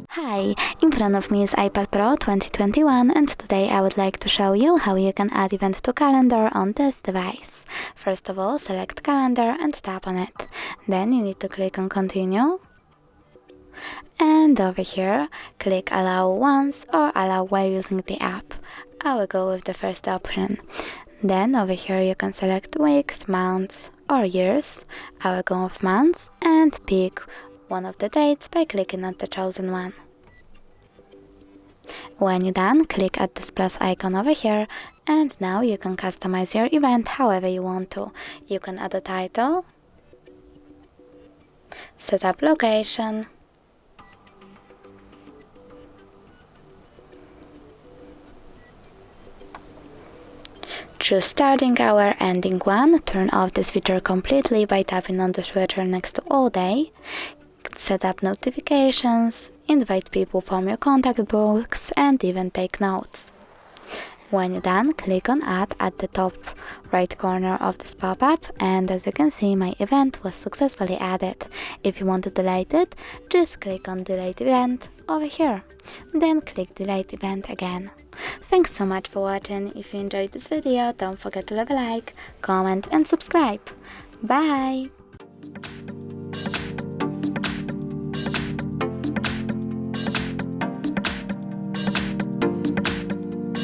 Hi, in front of me is iPad Pro 2021 and today I would like to show you how you can add event to calendar on this device. First of all, select calendar and tap on it. Then you need to click on continue. And over here, click allow once or allow while using the app. I will go with the first option. Then over here you can select weeks, months or years. I will go with months and pick one of the dates by clicking on the chosen one. When you're done, click at this plus icon over here and now you can customize your event however you want to. You can add a title, set up location, choose starting hour, ending one, turn off this feature completely by tapping on the switcher next to all day, set up notifications, invite people from your contact books and even take notes. When you're done, click on add at the top right corner of this pop-up and as you can see my event was successfully added. If you want to delete it, just click on delete event over here, then click delete event again. Thanks so much for watching. If you enjoyed this video, don't forget to leave a like, comment and subscribe. Bye!